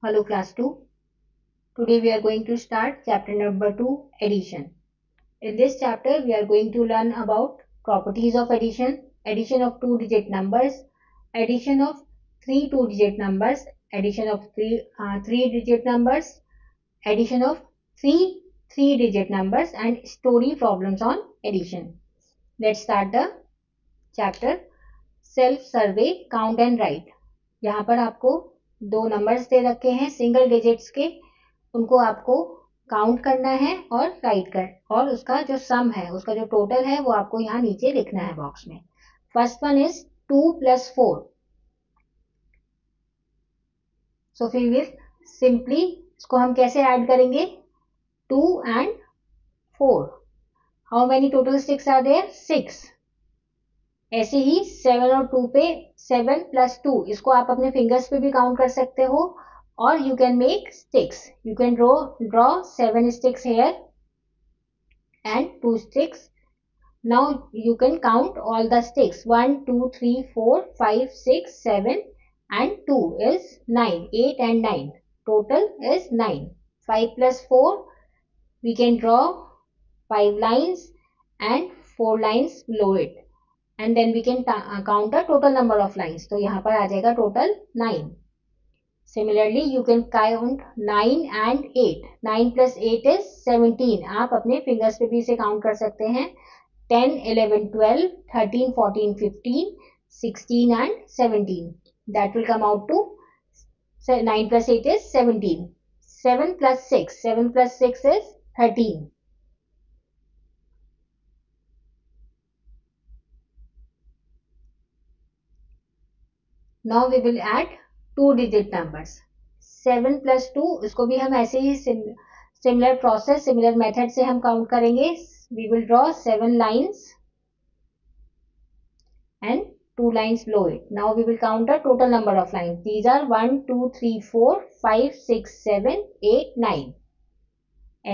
Hello class 2. Today we are going to start chapter number 2, addition. In this chapter we are going to learn about properties of addition, addition of two-digit numbers, addition of three two-digit numbers, addition of three-digit numbers, addition of three-digit numbers and story problems on addition. Let's start the chapter. Self survey, count and write. यहाँ पर आपको दो numbers they रखे हैं single digits के, उनको आपको count करना है और राइट कर और उसका जो सम है, उसका जो टोटल है वो आपको यहाँ नीचे लिखना है बॉक्स में. First one is 2 + 4. सो फिर विल सिंपली इसको हम कैसे ऐड करेंगे? 2 and 4. How many total sticks are there? 6. ऐसे ही 7 और 2 पे 7 + 2, इसको आप अपने फिंगर्स पे भी काउंट कर सकते हो और you can make sticks. You can draw 7 sticks here and 2 sticks. Now you can count all the sticks. 1 2 3 4 5 6 7 and 2 is 9. 8 and 9 total is 9. 5 + 4, we can draw 5 lines and 4 lines below it. And then we can count the total number of lines. तो यहाँ पर आ जाएगा total 9. Similarly, you can count 9 and 8. 9 + 8 is 17. आप अपने fingers पे भी इसे count कर सकते हैं. 10, 11, 12, 13, 14, 15, 16 and 17. That will come out to 9 + 8 is 17. 7 + 6. 7 + 6 is 13. Now we will add two-digit numbers. 7 + 2, इसको भी हम ऐसे ही सिमिलर प्रोसेस, सिमिलर मेथड से हम काउंट करेंगे. We will draw 7 lines and 2 lines below it. Now we will count the total number of lines. These are 1 2 3 4 5 6 7 8 9.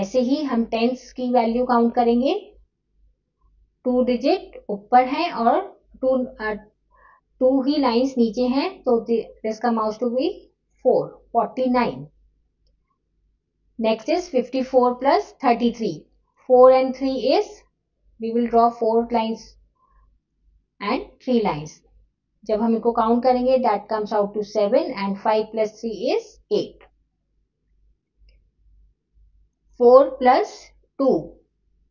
ऐसे ही हम tense की वैल्यू काउंट करेंगे. 2 डिजिट ऊपर है और 2 ही लाइंस नीचे हैं, तो this come out to be 4. 49. Next is 54 + 33. 4 and 3 is, we will draw 4 lines and 3 lines. जब हम इनको काउंट करेंगे that comes out to 7 and 5 + 3 is 8. 4 + 2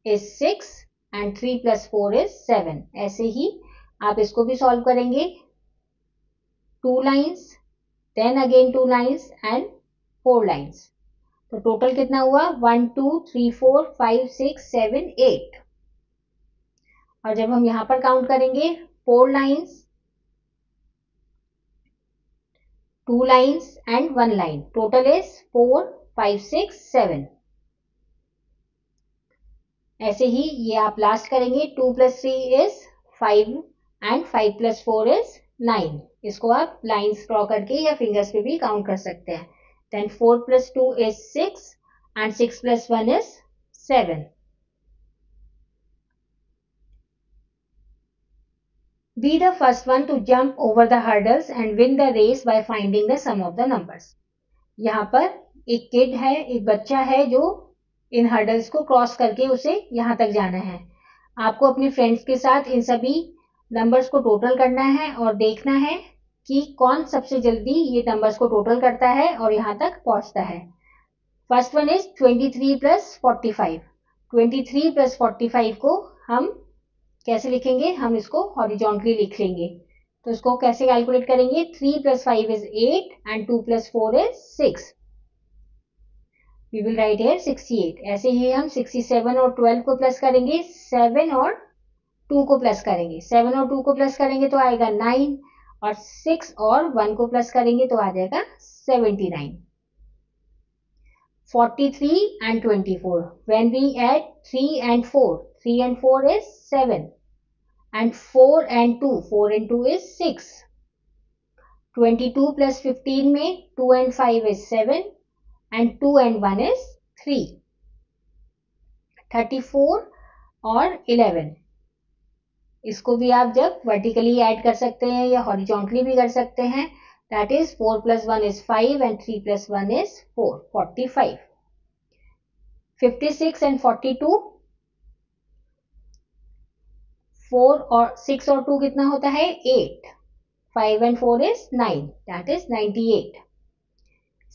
is 6 and 3 + 4 is 7. ऐसे ही आप इसको भी सॉल्व करेंगे. 2 lines, then again 2 lines and 4 lines. तो टोटल कितना हुआ? 1 2 3 4 5 6 7 8. और जब हम यहां पर काउंट करेंगे 4 lines, 2 lines and 1 line. Total is 4 5 6 7. ऐसे ही ये आप लास्ट करेंगे. 2 + 3 is 5 and 5 + 4 is 9. इसको आप लाइंस ड्रॉ करके या फिंगर्स पे भी काउंट कर सकते हैं. Then 4 + 2 is 6 and 6 + 1 is 7. Be the first one to jump over the hurdles and win the race by finding the sum of the numbers. यहाँ पर एक किड है, एक बच्चा है जो इन हर्डल्स को क्रॉस करके उसे यहाँ तक जाना है. आपको अपने फ्रेंड्स के साथ इन सभी नंबर्स को टोटल करना है और देखना है कि कौन सबसे जल्दी ये नंबर्स को टोटल करता है और यहाँ तक पहुंचता है. First one is 23 + 45. 23 + 45 को हम कैसे लिखेंगे? हम इसको हॉरिजॉन्टली लिख लेंगे. तो इसको कैसे कैलकुलेट करेंगे? 3 + 5 is 8 and 2 + 4 is 6. We will write here 68. ऐसे ही हम 67 और 12 को प्लस करेंगे. 7 और 2 को प्लस करेंगे. 7 और 2 को प्लस करेंगे तो आएगा 9 और 6 और 1 को प्लस करेंगे तो आ जाएगा 79. 43 and 24. When we add 3 and 4, 3 and 4 is 7 and 4 and 2, 4 and 2 is 6. 22 + 15 में 2 and 5 is 7 and 2 and 1 is 3. 34 और 11, इसको भी आप जब वर्टिकली ऐड कर सकते हैं या हॉरिजॉन्टली भी कर सकते हैं. That is 4 plus 1 is 5 and 3 plus 1 is 4, 45. 56 and 42, 4 और 6 और 2 कितना होता है 8, 5 and 4 is 9, that is 98.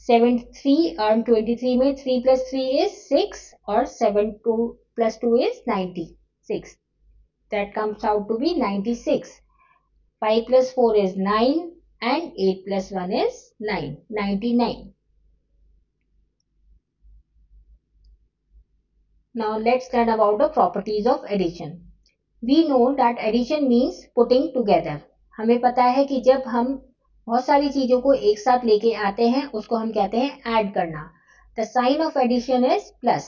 73 और 23 में 3 plus 3 is 6 और 7 plus 2 is 96, that comes out to be 96. 5 plus 4 is 9 and 8 plus 1 is 9, 99. Now let's learn about the properties of addition. We know that addition means putting together. हमें पता है कि जब हम बहुत सारी चीजों को एक साथ लेके आते हैं उसको हम कहते हैं ऐड करना. The sign of addition is plus.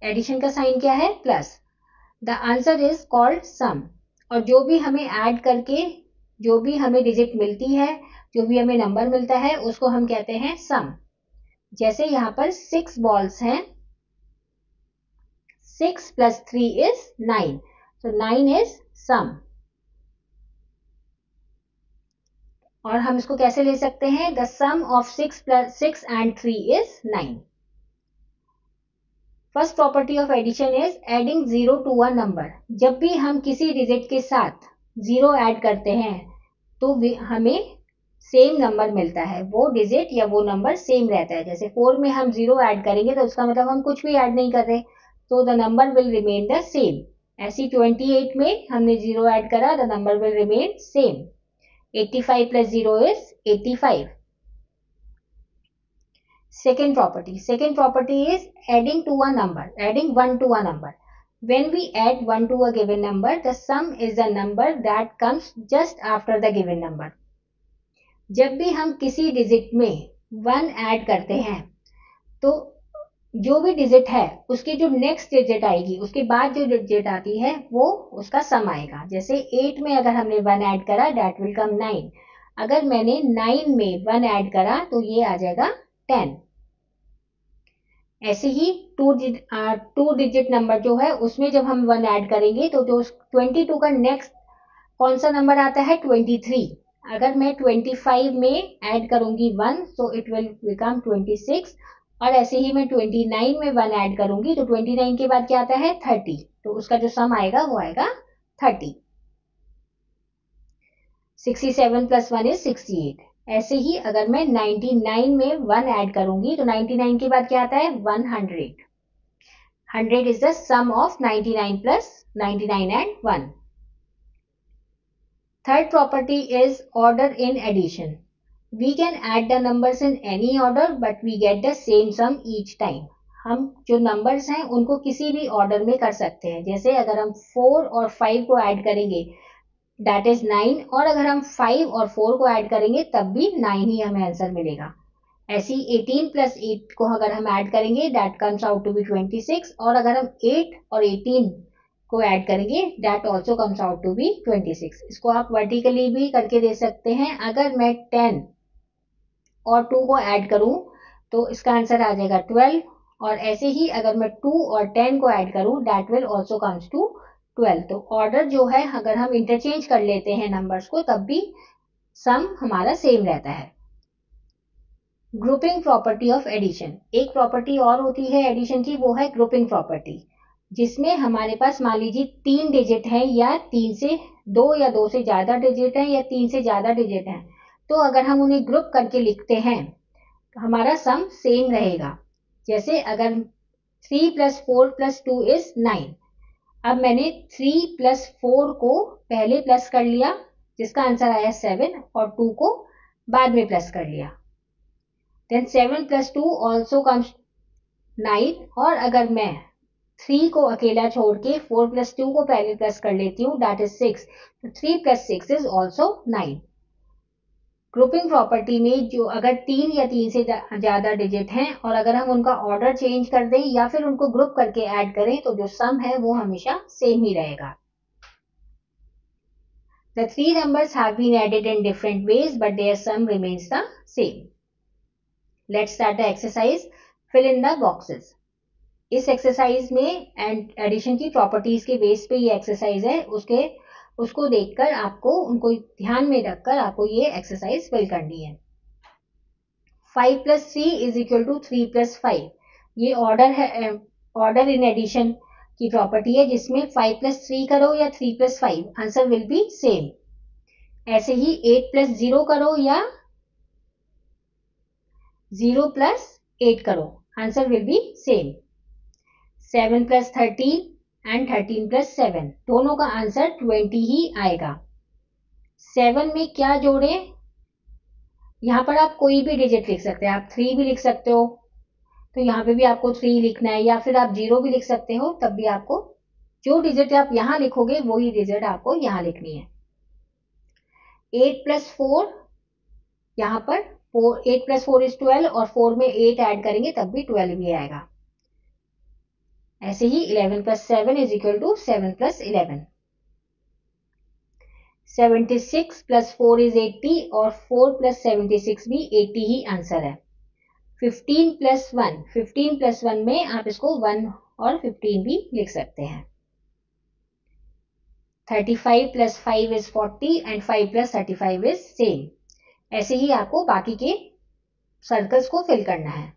Addition का साइन क्या है plus. The answer is called sum. और जो भी हमें ऐड करके जो भी हमें डिजिट मिलती है, जो भी हमें नंबर मिलता है उसको हम कहते हैं सम. जैसे यहाँ पर 6 बॉल्स हैं, 6 plus 3 is 9, so 9 is sum. और हम इसको कैसे ले सकते हैं, the sum of 6 plus 6 and 3 is 9. First property of addition is adding 0 to a number. जब भी हम किसी डिजिट के साथ 0 ऐड करते हैं तो हमें सेम नंबर मिलता है, वो डिजिट या वो नंबर सेम रहता है. जैसे 4 में हम 0 ऐड करेंगे तो उसका मतलब हम कुछ भी ऐड नहीं कर रहे, तो the number will remain the same. ऐसी 28 में हमने 0 ऐड करा, the number will remain same. 85 plus 0 is 85. Second property is adding to a number, adding 1 to a number. When we add 1 to a given number, the sum is the number that comes just after the given number. जब भी हम किसी digit में 1 add करते हैं तो जो भी डिजिट है उसकी जो नेक्स्ट डिजिट आएगी उसके बाद जो डिजिट आती है वो उसका सम आएगा. जैसे 8 में अगर हमने 1 ऐड करा, that will come 9. अगर मैंने 9 में 1 ऐड करा तो ये आ जाएगा 10. ऐसे ही टू डिजिट नंबर जो है उसमें जब हम 1 ऐड करेंगे तो जो 22 का नेक्स्ट कौन सा नंबर आता है 23. अगर मैं 25 में ऐड करूंगी 1 सो इट विल बिकम 26. और ऐसे ही मैं 29 में 1 ऐड करूंगी तो 29 के बाद क्या आता है 30, तो उसका जो सम आएगा वो आएगा 30. 67 plus 1 is 68. ऐसे ही अगर मैं 99 में 1 ऐड करूंगी तो 99 के बाद क्या आता है 100. 100 is the sum of 99 plus 99 and 1. Third property is order in addition. We can add the numbers in any order but we get the same sum each time. हम जो नंबर्स हैं उनको किसी भी ऑर्डर में कर सकते हैं. जैसे अगर हम 4 और 5 को ऐड करेंगे that is 9, और अगर हम 5 और 4 को ऐड करेंगे तब भी 9 ही हमें आंसर मिलेगा. ऐसी 18 plus 8 को अगर हम ऐड करेंगे that comes out to be 26, और अगर हम 8 और 18 को ऐड करेंगे that also comes out to be 26. इसको आप वर्टिकली भी करके दे सकते हैं. अगर मैं 10 और 2 को ऐड करूं तो इसका आंसर आ जाएगा 12, और ऐसे ही अगर मैं 2 और 10 को ऐड करूं that will also comes to 12. तो ऑर्डर जो है अगर हम इंटरचेंज कर लेते हैं नंबर्स को तब भी सम हमारा सेम रहता है. Grouping property of addition. एक प्रॉपर्टी और होती है एडिशन की, वो है ग्रुपिंग प्रॉपर्टी, जिसमें हमारे पास मान लीजिए 3 डिजिट हैं या 3 से 2 या 2 से ज्यादा डिजिट हैं या 3 से ज्यादा डिजिट हैं, तो अगर हम उन्हें ग्रुप करके लिखते हैं तो हमारा सम सेम रहेगा. जैसे अगर 3 plus 4 plus 2 is 9. अब मैंने 3 plus 4 को पहले प्लस कर लिया जिसका आंसर आया 7, और 2 को बाद में प्लस कर लिया. देन 7 plus 2 also comes 9, और अगर मैं 3 को अकेला छोड़ के 4 plus 2 को पहले प्लस कर लेती हूँ that is 6. तो 3 plus 6 is also 9. Grouping property में जो अगर 3 या 3 से ज्यादा डिजिट हैं और अगर हम उनका ऑर्डर चेंज कर दें या फिर उनको ग्रुप करके ऐड करें तो जो सम है वो हमेशा सेम ही रहेगा. The 3 numbers have been added in different ways but their sum remains the same. Let's start the exercise. Fill in the boxes. इस एक्सरसाइज में एडिशन की प्रॉपर्टीज के बेस पे ये एक्सरसाइज है. उसके उसको देखकर आपको उनको ध्यान में रखकर आपको ये एक्सरसाइज फिल करनी है। 5 + 3 = 3 + 5, ये ऑर्डर है, ऑर्डर इन एडिशन की प्रॉपर्टी है, जिसमें 5 + 3 करो या 3 + 5, आंसर विल बी सेम। ऐसे ही 8 + 0 करो या 0 + 8 करो, answer will be same. 7 + 13 and 13 + 7, दोनों का आंसर 20 ही आएगा। 7 में क्या जोड़े, यहां पर आप कोई भी डिजिट लिख सकते हैं, आप 3 भी लिख सकते हो, तो यहाँ पे भी आपको 3 लिखना है, या फिर आप 0 भी लिख सकते हो, तब भी आपको जो डिजिट आप यहां लिखोगे वही डिजिट आपको यहां लिखनी है। 8 + 4, यहाँ पर 8 + 4 = 12, और 4 में 8 ऐड करेंगे तब भी 12 ही आएगा। ऐसे ही 11 + 7 = 7 + 11। 76 + 4 = 80, और 4 + 76 भी 80 ही आंसर है। 15 + 1, 15 + 1 में आप इसको 1 और 15 भी लिख सकते हैं। 35 + 5 = 40, एंड 5 + 35 इज सेम। ऐसे ही आपको बाकी के सर्कल्स को फिल करना है।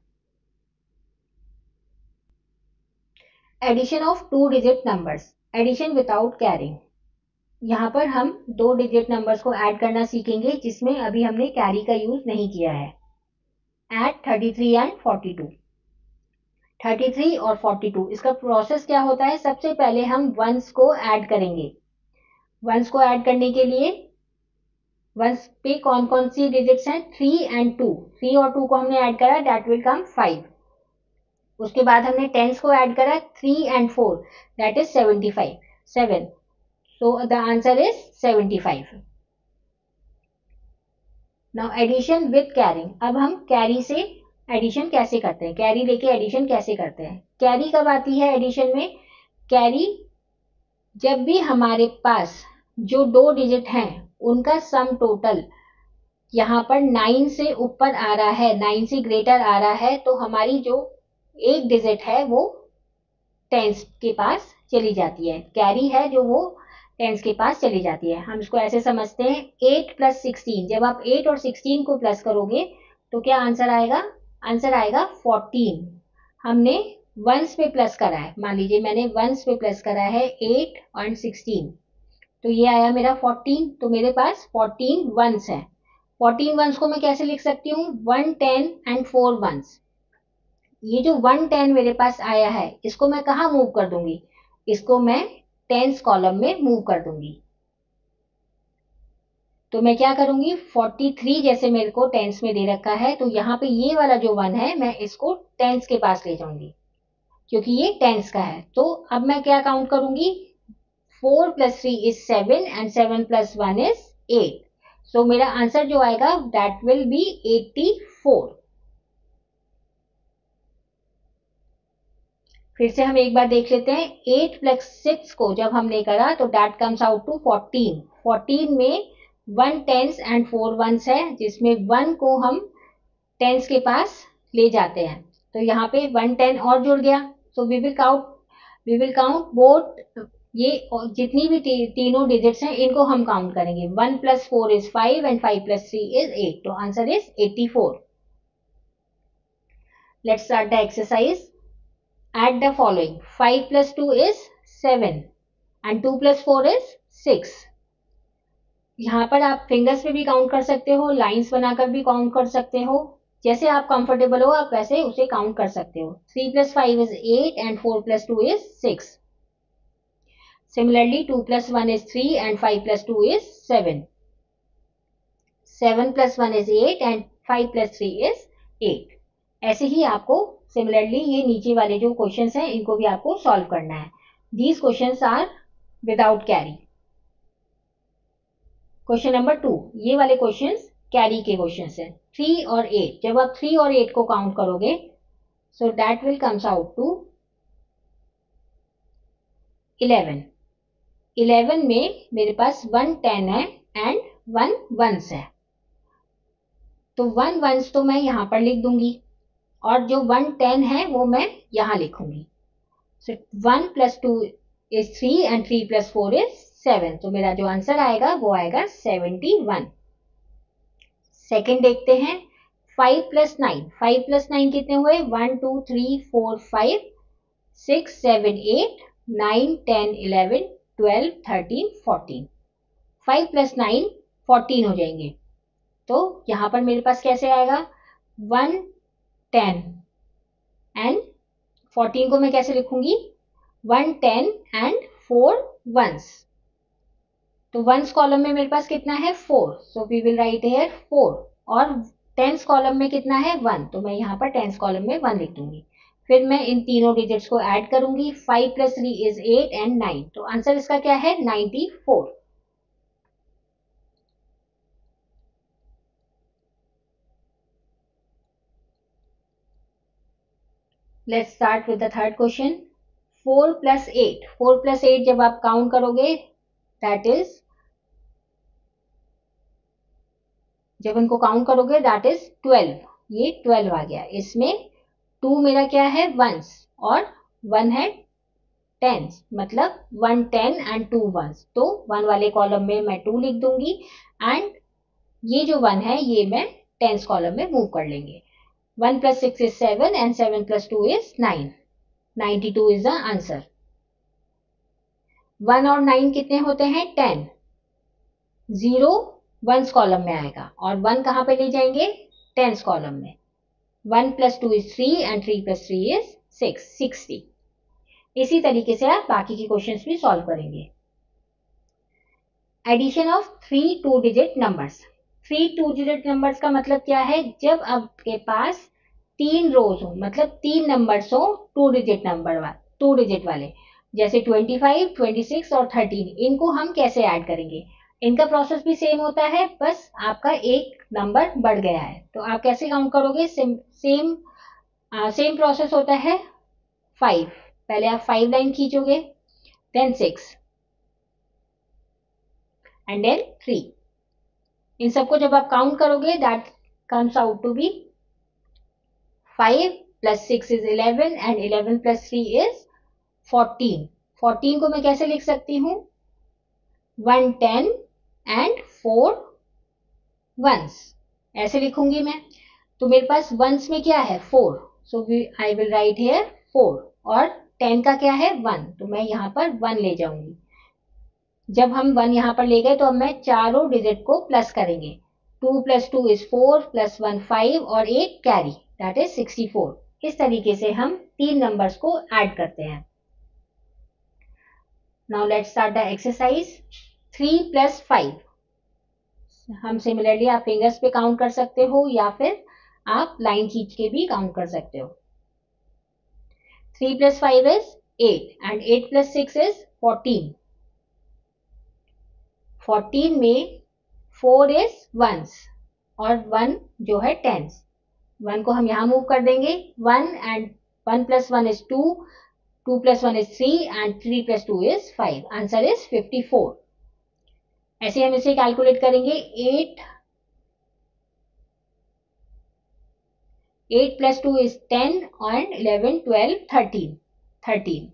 Addition of 2 digit numbers, addition without carrying. यहाँ पर हम 2 डिजिट नंबर्स को ऐड करना सीखेंगे, जिसमें अभी हमने कैरी का यूज नहीं किया है। एड 33 एंड 42, 33 और 42, इसका प्रोसेस क्या होता है, सबसे पहले हम वंस को ऐड करेंगे। वंस को ऐड करने के लिए वंस पे कौन कौन सी डिजिट्स हैं, 3 एंड 2, 3 और 2 को हमने ऐड करा, दैट विल कम 5। उसके बाद हमने टेंस को ऐड करा, 3 and 4, that is 75, 7, so the answer is 75। Now addition with carrying, अब हम कैरी से एडिशन कैसे करते हैं, कैरी लेके एडिशन कैसे करते हैं। कैरी कब आती है एडिशन में, कैरी जब भी हमारे पास जो 2 डिजिट हैं उनका सम टोटल यहाँ पर 9 से ऊपर आ रहा है, 9 से ग्रेटर आ रहा है, तो हमारी जो एक डिजिट है वो टेंस के पास चली जाती है, कैरी है जो वो टेंस के पास चली जाती है। हम इसको ऐसे समझते हैं, 8 + 16, जब आप 8 और 16 को प्लस करोगे तो क्या आंसर आएगा, आंसर आएगा 14। हमने वंस पे प्लस करा है, मान लीजिए मैंने वंस पे प्लस करा है 8 और 16, तो ये आया मेरा 14, तो मेरे पास 14 वंस है। 14 वंस को मैं कैसे लिख सकती हूँ, 1 10 एंड 4 वंस। ये जो 1 10 मेरे पास आया है, इसको मैं कहाँ मूव कर दूंगी, इसको मैं टेंस कॉलम में मूव कर दूंगी। तो मैं क्या करूंगी, 43 जैसे मेरे को टेंस में दे रखा है, तो यहाँ पे ये वाला जो 1 है मैं इसको टेंस के पास ले जाऊंगी, क्योंकि ये टेंस का है। तो अब मैं क्या काउंट करूंगी, 4 + 3 is 7 and 7 + 1 is 8, सो मेरा आंसर जो आएगा दैट विल बी 84। फिर से हम एक बार देख लेते हैं, 8 + 6 को जब हमने करा तो दैट कम्स आउट टू 14। 14 में 1 टेंस एंड 4 वंस है, जिसमें 1 को हम टेंस के पास ले जाते हैं, तो यहाँ पे 1 10 और जुड़ गया, so we will count both, ये जितनी भी तीनों डिजिट्स हैं इनको हम काउंट करेंगे। 1 + 4 is 5 and 5 + 3 is 8, तो answer is 84। Let's start the exercise. Add the following, 5 + 2 is 7 and 2 + 4 is 6। यहाँ पर आप फिंगर्स पे भी काउंट कर सकते हो, लाइंस बनाकर भी काउंट कर सकते हो, जैसे आप कंफर्टेबल हो आप वैसे उसे काउंट कर सकते हो। 3 + 5 is 8 and 4 + 2 is 6। Similarly, 2 + 1 is 3 and 5 + 2 is 7। 7 + 1 is 8 and 5 + 3 is 8। ऐसे ही आपको सिमिलरली ये नीचे वाले जो क्वेश्चंस हैं इनको भी आपको सॉल्व करना है। These questions are without carry. Question number 2, ये वाले क्वेश्चंस कैरी के क्वेश्चंस हैं। 3 और 8, जब आप 3 और 8 को काउंट करोगे so that will comes out to 11। 11 में मेरे पास 1 10 है एंड 1 वंस है, तो 1 वंस तो मैं यहां पर लिख दूंगी, और जो 1 10 है वो मैं यहां लिखूंगी। So 1 + 2 is 3 and 3 + 4 is 7। तो मेरा जो आंसर आएगा वो आएगा 71। सेकंड देखते हैं 5 प्लस 9। 5 प्लस 9 कितने हुए? 1 2 3 4 5 6 7 8 9 10 11 12 13 14। 5 प्लस 9 14 हो जाएंगे। तो यहां पर मेरे पास कैसे आएगा? 1 10 एंड 14 को मैं कैसे लिखूंगी? 1 10 एंड 4 वंस। तो वंस कॉलम में मेरे पास कितना है? 4। So we will write here 4। और टेंस कॉलम में कितना है? 1। तो मैं यहाँ पर टेंस कॉलम में 1 लिख दूंगी। फिर मैं इन तीनों डिजिट्स को ऐड करूंगी। 5 प्लस 3 इज 8 एंड 9। तो आंसर इसका क्या है? 94। Let's start with the third question. 4 plus 8। 4 plus 8 जब आप काउंट करोगे दैट इज, जब इनको काउंट करोगे दैट इज 12। ये 12 आ गया। इसमें 2 मेरा क्या है? वंस, और 1 है टेंस, मतलब 1 10 एंड 2 वंस। तो 1 वाले कॉलम में मैं 2 लिख दूंगी एंड ये जो 1 है ये मैं टेंस कॉलम में मूव कर लेंगे। 1 plus 6 is 7 and 7 plus 2 is 9। 92 is the answer. 1 और 9 कितने होते हैं? 10। 0 वंस कॉलम में आएगा और 1 कहां पे ले जाएंगे? टेंस कॉलम में। 1 plus 2 is 3 and 3 plus 3 is 6, 60। इसी तरीके से आप बाकी के क्वेश्चंस भी सॉल्व करेंगे। Addition of 3 two digit numbers. 3 two digit numbers का मतलब क्या है? जब आपके पास 3 रोज हो, मतलब 3 नंबर्स हो टू डिजिट वाले, जैसे 25, 26 और 13, इनको हम कैसे ऐड करेंगे? इनका प्रोसेस भी सेम होता है, बस आपका एक नंबर बढ़ गया है। तो आप कैसे काउंट करोगे? सेम प्रोसेस होता है। 5, पहले आप 5 लाइन खींचोगे, देन 6 एंड देन 3। इन सबको जब आप काउंट करोगे that comes out to be 5 plus 6 is 11 and 11 plus 3 is 14। 14 को मैं कैसे लिख सकती हूँ? 1 10 एंड 4 वंस, ऐसे लिखूंगी मैं। तो मेरे पास वंस में क्या है? 4। सो आई विल राइट हियर 4। और 10 का क्या है? 1। तो मैं यहाँ पर 1 ले जाऊंगी। जब हम 1 यहाँ पर ले गए तो अब मैं चारों डिजिट को प्लस करेंगे। 2 प्लस 2 इज 4 प्लस 1 5 और 8 कैरी, दैट इज 64। इस तरीके से हम 3 नंबर्स को ऐड करते हैं। Now let's start the exercise. 3 plus 5। हम सिमिलरली आप फिंगर्स पे काउंट कर सकते हो या फिर आप लाइन खींच के भी काउंट कर सकते हो। 3 plus 5 is 8 and 8 plus 6 is 14। 14 में 4 इज वंस और 1 जो है टेंस। 1 को हम यहां मूव कर देंगे। 1 and 1 plus 1 is 2, 2 plus 1 is 3 and 3 plus 2 is 5। Answer is 54। ऐसे हम इसे कैलकुलेट करेंगे। 8 प्लस 2 इज 10 एंड 11 12 13। 13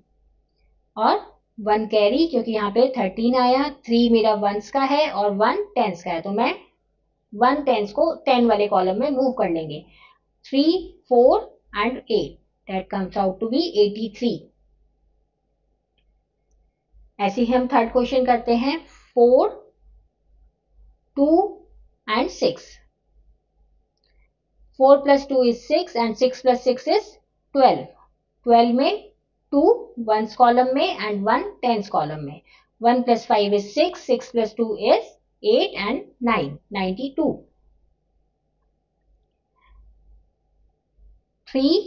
और 1 कैरी, क्योंकि यहाँ पे 13 आया। 3 मेरा वंस का है और 1 टेंस का है, तो मैं 1 टेंस को 10 वाले कॉलम में मूव कर लेंगे। 3 4 and 8, that comes out to be 83। ऐसे ही हम थर्ड क्वेश्चन करते हैं। 4 2 and 6। 4 plus 2 is 6 and 6 plus 6 is 12। 12 में 2 वंस कॉलम में एंड 1 टेंस कॉलम में। 1 plus 5 is 6, 6 plus 2 is 8 and 9, 92। 3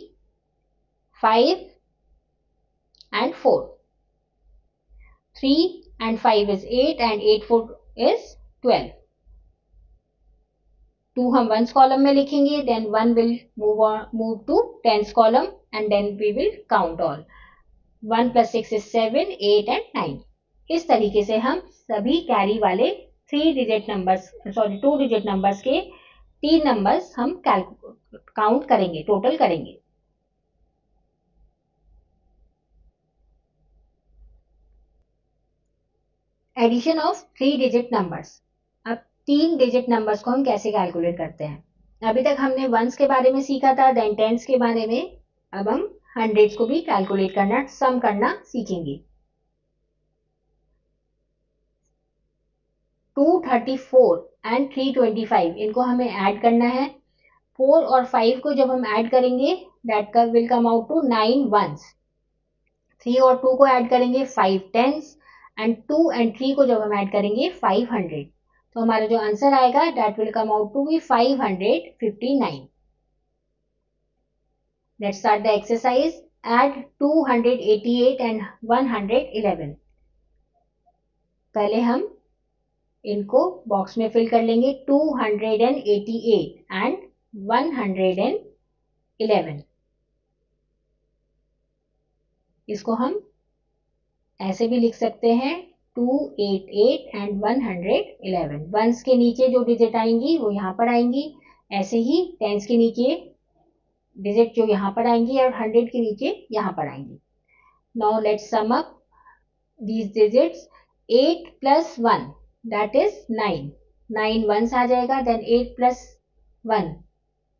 5 and 4. 3 and 5 is 8 and 8 4 is 12. 2 हम वंस कॉलम में लिखेंगे, then 1 will move to tens column and then we will count all. 1 plus 6 is 7, 8 and 9. इस तरीके से हम सभी कैरी वाले 2 डिजिट नंबर्स के 3 नंबर्स हम काउंट करेंगे, टोटल करेंगे। Addition of 3 digit numbers. अब 3 डिजिट नंबर्स को हम कैसे कैलकुलेट करते हैं। अभी तक हमने वंस के बारे में सीखा था, देन टेंस के बारे में। अब हम हंड्रेड्स को भी कैलकुलेट करना, सम करना सीखेंगे। 234 एंड 325 इनको हमें ऐड करना है। 4 और 5 को जब हम ऐड करेंगे that will come out to 9 ones. 3 और 2 को ऐड करेंगे 5 टेंस, एंड 2 एंड 3 को जब हम ऐड करेंगे 500। तो हमारा जो आंसर आएगा that will come out to be 559। Let's start the exercise. Add 288 and 111। पहले हम इनको बॉक्स में फिल कर लेंगे। 288 एंड 111, इसको हम ऐसे भी लिख सकते हैं 288 एंड 111। वंस के नीचे जो डिजिट आएंगी वो यहाँ पर आएंगी, ऐसे ही टेंस के नीचे डिजिट जो यहाँ पर आएंगी और 100 के नीचे यहाँ पर आएंगी। Now let's sum up these digits. 8 plus 1 that is 9। 9 once आ जाएगा, then 8 plus 1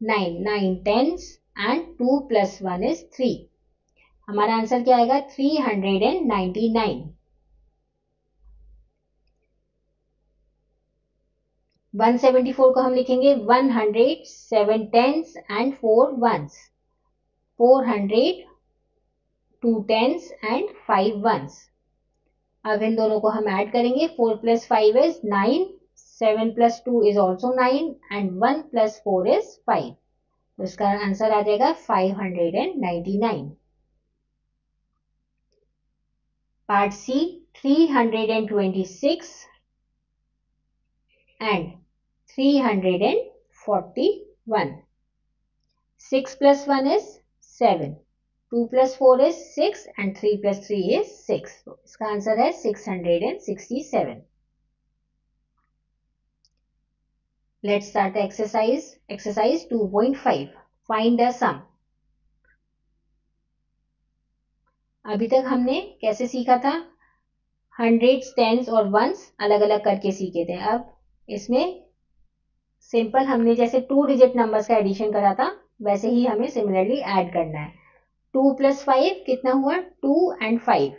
9, 9 tens and 2 plus 1 is 3। हमारा आंसर क्या आएगा 399। 174 को हम लिखेंगे 100 7 tens and 4 ones. 400 2 tens and 5 ones. अब इन दोनों को हम ऐड करेंगे। 4 plus 5 is 9, 7 plus 2 is also 9 and 1 plus 4 is 5। तो इसका आंसर आ जाएगा 599। Part C 326 and 341। 6 plus 1 is 7, 2 plus 4 is 6 and 3 plus 3 is 6. So इसका आंसर है 667. Let's start the exercise. Exercise 2.5. Find the sum. अभी तक हमने कैसे सीखा था, हंड्रेड्स, टेंस और वंस अलग अलग करके सीखे थे। अब इसमें सिंपल हमने जैसे 2 डिजिट नंबर्स का एडिशन करा था वैसे ही हमें सिमिलरली ऐड करना है। 2 प्लस 5 कितना हुआ, 2 एंड 5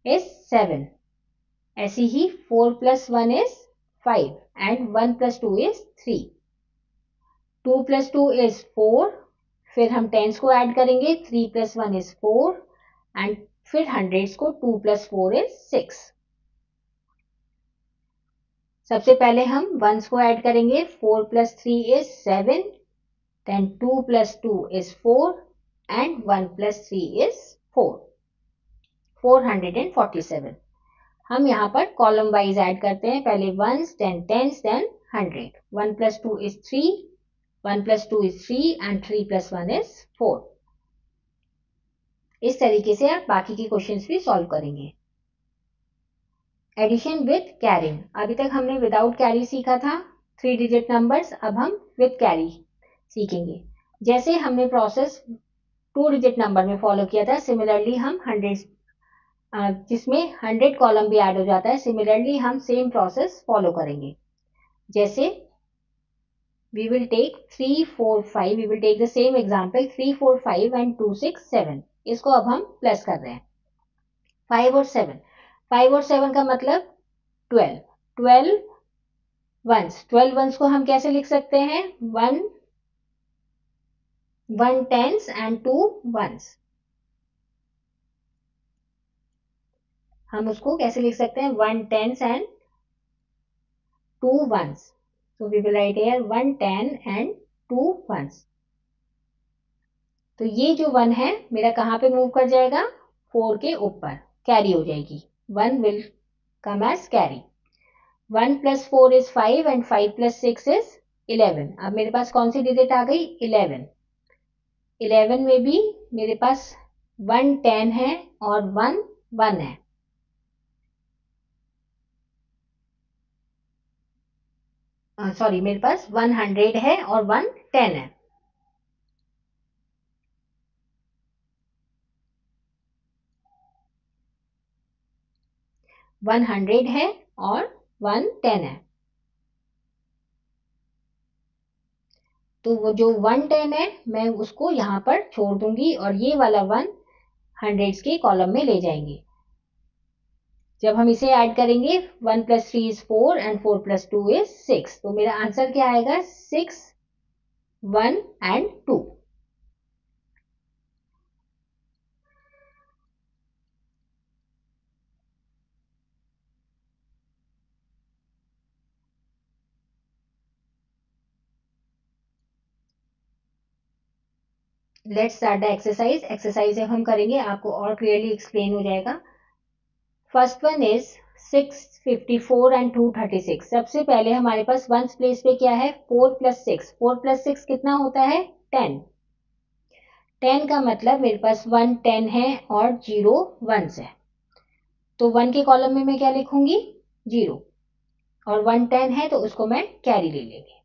इज 7। ऐसे ही 4 plus 1 is 5 and 1 plus 2 is 3। 2 plus 2 is 4, फिर हम टेंस को ऐड करेंगे। 3 प्लस 1 इज 4 एंड फिर हंड्रेड्स को 2 प्लस 4 इज 6। सबसे पहले हम वंस को ऐड करेंगे। 4 plus 3 is 7, then 2 plus 2 is 4 and 1 plus 3 is 4. 447. हम यहाँ पर कॉलम वाइज ऐड करते हैं। पहले ones, then tens, then 100. 1 plus 2 is 3, 1 plus 2 is 3 and 3 plus 1 is 4. इस तरीके से आप बाकी के क्वेश्चंस भी सॉल्व करेंगे। Addition with carrying. अभी तक हमने विदाउट कैरी सीखा था 3 डिजिट नंबर्स, अब हम विद कैरी सीखेंगे। जैसे हमने प्रोसेस 2 डिजिट नंबर में फॉलो किया था, सिमिलरली हम 100 जिसमें 100 कॉलम भी ऐड हो जाता है, सिमिलरली हम सेम प्रोसेस फॉलो करेंगे। जैसे we will take 3 4 5, we will take the same example 3 4 5 and 2 6 7। इसको अब हम प्लस कर रहे हैं 5 और 7। 5 और 7 का मतलब 12। 12 वंस, 12 वंस को हम कैसे लिख सकते हैं, 1 टेंस एंड 2 वंस। हम उसको कैसे लिख सकते हैं, 1 tens and 2 ones. So we will write here 1 10 and 2 ones. तो ये जो 1 है मेरा कहाँ पे मूव कर जाएगा, 4 के ऊपर कैरी हो जाएगी। 1 will come as carry. 1 plus 4 is 5 and 5 plus 6 is 11. अब मेरे पास कौन सी डिजिट आ गई, 11। 11 में भी मेरे पास 1 10 है और 1 1 है। सॉरी, मेरे पास 100 है और 1 10 है। 100 है और 110 है। तो वो जो 110 है मैं उसको यहाँ पर छोड़ दूंगी और ये वाला 1 हंड्रेड्स के कॉलम में ले जाएंगे। जब हम इसे ऐड करेंगे 1 + 3 is 4 and 4 + 2 is 6, तो मेरा आंसर क्या आएगा 6, 1 and 2। Let's start the exercise. Exercise जब हम करेंगे आपको और क्लियरली एक्सप्लेन हो जाएगा। First one is 654 and 236। सबसे पहले हमारे पास वंस प्लेस पे क्या है 4 + 6। 4 + 6 कितना होता है 10। 10 का मतलब मेरे पास 1 10 है और 0 1 है, तो 1 के कॉलम में मैं क्या लिखूंगी 0 और 1 10 है तो उसको मैं कैरी ले लेंगे।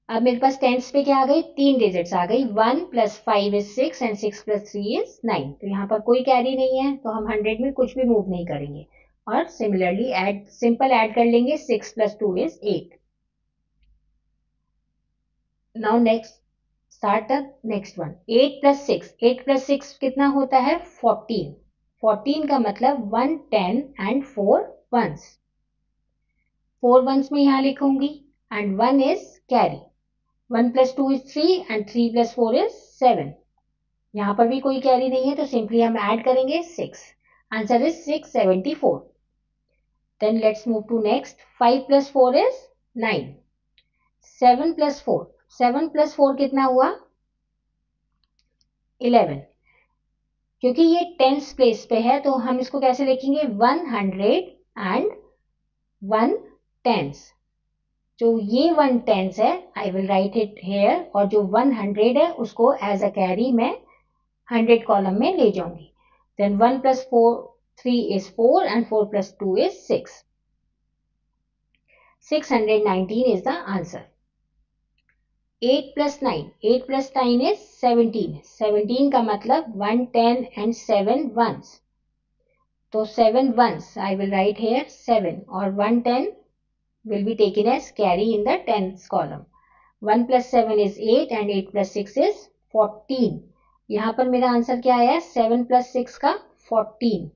अब मेरे पास टेंस पे क्या आ गई 3 डिजिट्स आ गई। 1 + 5 is 6 and 6 + 3 is 9। तो यहाँ पर कोई कैरी नहीं है तो हम 100 में कुछ भी मूव नहीं करेंगे और सिमिलरली सिंपल ऐड कर लेंगे। 6 + 2 is 8। Now next start the next one. 8 + 6। 8 + 6 कितना होता है 14। 14 का मतलब 1 10 and 4 1s। 4 1s में यहाँ लिखूंगी and 1 is carry. 1 + 2 is 3 and 3 + 4 is 7। यहाँ पर भी कोई कैरी नहीं है तो सिंपली हम ऐड करेंगे 6। Answer is 674। Then let's move to next. 5 + 4 is 9। 7 + 4। 7 + 4 कितना हुआ 11। क्योंकि ये टेंस प्लेस पे है तो हम इसको कैसे लिखेंगे 100 and 1 10s। जो ये 1 10s है I will write it here और जो 100 है उसको एज अ कैरी मैं 100 कॉलम में ले जाऊंगी। Then 1 + 4 3 is 4 and 4 + 2 is 6। 619 is the answer। 8 + 9। 8 + 9 is 17। 17 का मतलब 1 10 and 7 1s। तो 7 1s I will write here 7 और 1 10 will be taken as carry in the tens column। 1 + 7 is 8 and 8 + 6 is 14। यहाँ पर मेरा आंसर क्या आया 7 + 6 का 14,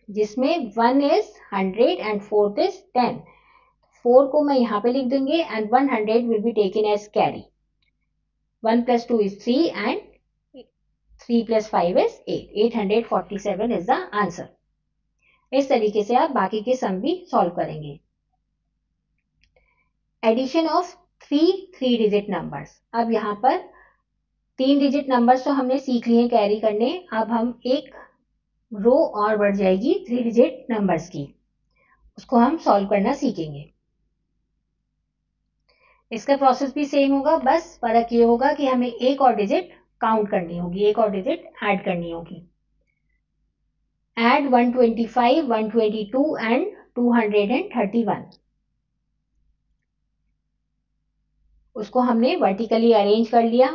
जिसमें 1 is 100 and 4th is 10। 4 को मैं यहाँ पे लिख दूंगी and 100 will be taken as carry। 1 + 2 is 3 and 3 + 5 is 8। 847 is the answer। इस तरीके से आप बाकी के सम भी सॉल्व करेंगे। Addition of 3 digit numbers. अब यहाँ पर 3 डिजिट नंबर्स तो हमने सीख लिए कैरी करने। अब हम एक रो और बढ़ जाएगी 3 डिजिट नंबर्स की, उसको हम सॉल्व करना सीखेंगे। इसका प्रोसेस भी सेम होगा, बस फर्क ये होगा कि हमें एक और डिजिट काउंट करनी होगी, एक और डिजिट ऐड करनी होगी। Add 125 122 and 231। उसको हमने वर्टिकली अरेंज कर लिया।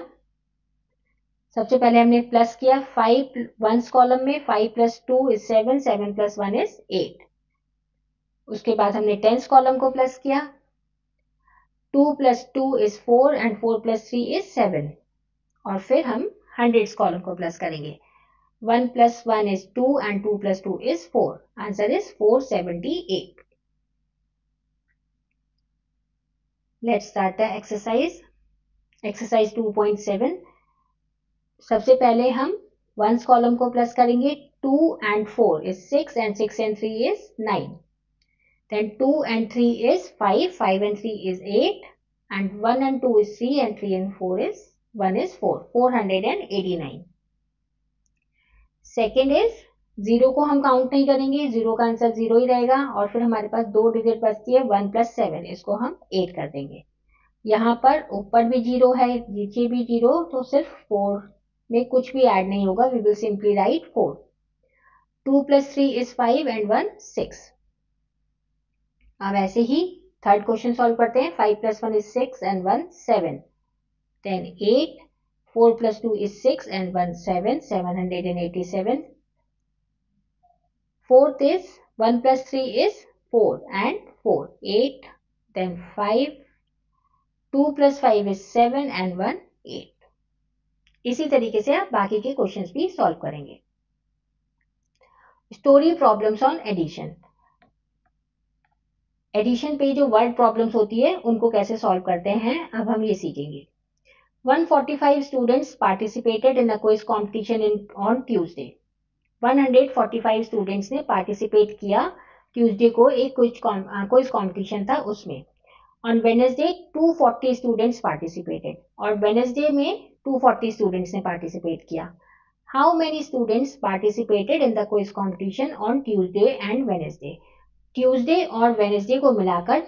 सबसे पहले हमने प्लस किया 5 1s कॉलम में। 5 + 2 is 7 7 + 1 is 8। उसके बाद हमने 10s कॉलम को प्लस किया। 2 + 2 is 4 and 4 + 3 is 7। और फिर हम 100s कॉलम को प्लस करेंगे। 1 + 1 is 2 and 2 + 2 is 4। Answer is 478। Let's start the exercise. Exercise 2.7। सबसे पहले हम 1s कॉलम को प्लस करेंगे। 2 and 4 is 6 and 6 and 3 is 9। Then 2 and 3 is 5, 5 and 3 is 8 and 1 and 2 is 3 and 3 and 4 is 1 is 4, 489। Second is 0 को हम count नहीं करेंगे, 0 का आंसर 0 ही रहेगा। और फिर हमारे पास 2 डिजिट बचती है 1 + 7, इसको हम 8 कर देंगे। यहाँ पर ऊपर भी 0 है, नीचे भी 0, तो सिर्फ 4 में कुछ भी ऐड नहीं होगा। We will simply write 4। 2 + 3 is 5 and 1 6। अब ऐसे ही थर्ड क्वेश्चन सॉल्व करते हैं। 5 + 1 is 6 and 1 7। Then 8, 4 + 2 is 6 and 1 7, 787। fourth is 1 plus 3 is 4 and 4. 8, then 5, 2 plus 5 is 7 and 1 8. इसी तरीके से आप बाकी के क्वेश्चंस भी सॉल्व करेंगे. Story problems on addition. Addition पे जो वर्ड प्रॉब्लम्स होती है उनको कैसे सॉल्व करते हैं अब हम ये सीखेंगे. 145 students participated in a quiz competition on Tuesday. 145 students ने पार्टिसिपेट किया ट्यूसडे को एक क्विज कॉम्पिटिशन था उसमें. ऑन वेडनेसडे 240 स्टूडेंट्स पार्टिसिपेटेड और वेडनेसडे में 240 स्टूडेंट्स ने पार्टिसिपेट किया. How many students participated in the quiz competition on Tuesday and Wednesday. Tuesday और वेडनेसडे को मिलाकर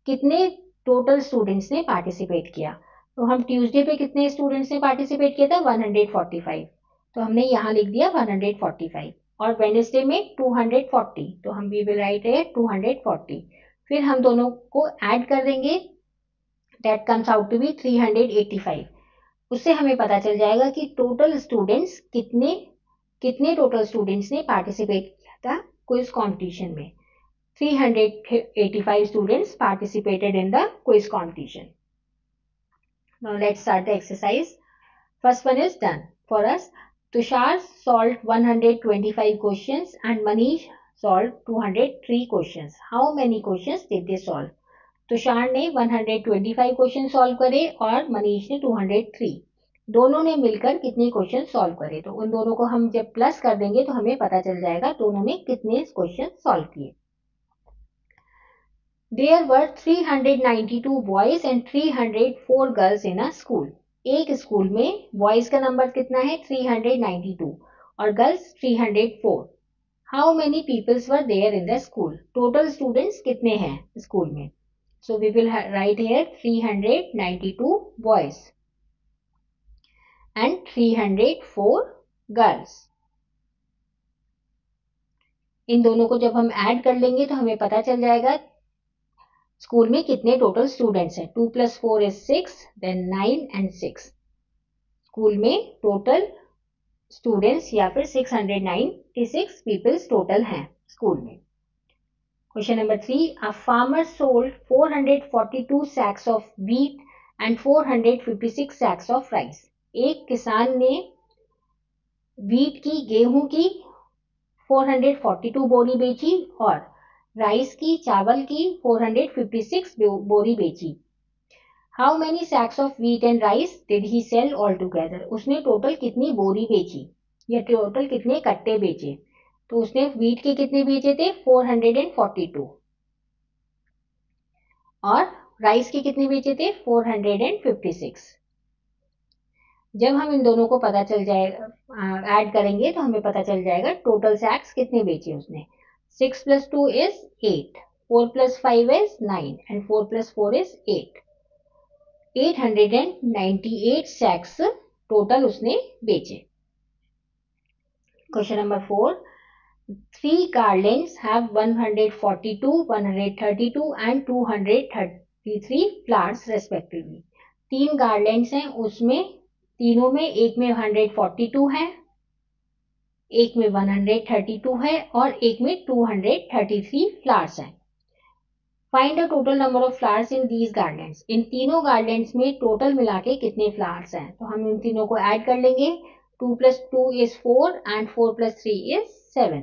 कितने टोटल स्टूडेंट्स ने पार्टिसिपेट किया. तो हम ट्यूसडे पे कितने स्टूडेंट्स ने पार्टिसिपेट किया था 145. तो हमने यहाँ लिख दिया 145 और वेडनेसडे में 240. तो हम वी विल राइट है 240. फिर हम दोनों को ऐड कर देंगे. That comes out to be 385. उससे हमें पता चल जाएगा कि टोटल स्टूडेंट्स कितने टोटल स्टूडेंट्स ने पार्टिसिपेट किया था क्विज कॉम्पिटिशन में. 385 students participated in the quiz competition. Now let's start the exercise. First one is done for us. Tushar solved 125 questions and Manish solved 203 questions. How many questions did they solve? Tushar ने 125 question solve करे और मनीष ने 203. दोनों ने मिलकर कितने question solve करे. तो उन दोनों को हम जब प्लस कर देंगे तो हमें पता चल जाएगा दोनों ने कितने क्वेश्चन सॉल्व किए. There were 392 boys and 304 girls in a school. एक स्कूल में बॉयज का नंबर कितना है 392 और girls 304. How many peoples were there in the school? Total students कितने हैं स्कूल में. So we will write here 392 boys and 304 girls. इन दोनों को जब हम ऐड कर लेंगे तो हमें पता चल जाएगा स्कूल में कितने टोटल स्टूडेंट्स हैं. 2 plus 4 is 6, then 9 and 6. School में टोटल स्टूडेंट्स या फिर 696 पीपल्स टोटल हैं स्कूल में. Question number 3. A farmer sold 442 sacks of wheat and 456 sacks of rice. एक किसान ने व्हीट की गेहूं की 442 बोरी बेची और राइस की चावल की 456 बोरी बेची. How many sacks of wheat and rice did he sell all together. उसने टोटल कितनी बोरी बेची या टोटल कितने कट्टे बेचे. तो उसने व्हीट के कितने बेचे थे 442 और राइस के कितने बेचे थे 456. जब हम इन दोनों को पता चल जाएगा ऐड करेंगे तो हमें पता चल जाएगा टोटल सैक्स कितने बेचे उसने. 6 plus 2 is 8, 4 plus 5 is 9 and 4 plus 4 is 8. 898 sacks total उसने बेचे. Question number 4. 3 garlands have 142, 132 and 233 flowers respectively. 3 garlands हैं उसमें तीनों में एक में 142 है, एक में 132 है और एक में 233 फ्लावर्स हैं. Find the total number of flowers in these garlands. इन तीनों गार्लैंड्स में टोटल मिला के कितने फ्लावर्स हैं. तो हम इन तीनों को ऐड कर लेंगे. 2 plus 2 is 4 and 4 plus 3 is 7.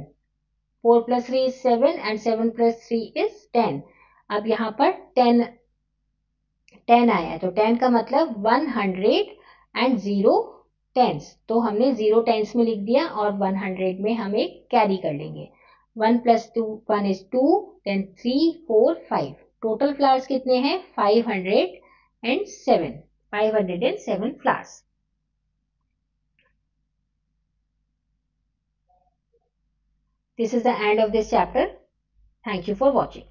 4 plus 3 is 7 and 7 plus 3 is 10. अब यहाँ पर 10 आया है तो 10 का मतलब 100 and 0 टेंस. तो हमने 0 टेंस में लिख दिया और 100 में हम एक कैरी कर लेंगे. 1 plus 2 1 is 2, then 3 4 5. Total flowers कितने हैं 507 flowers. This is the end of this chapter. Thank you for watching.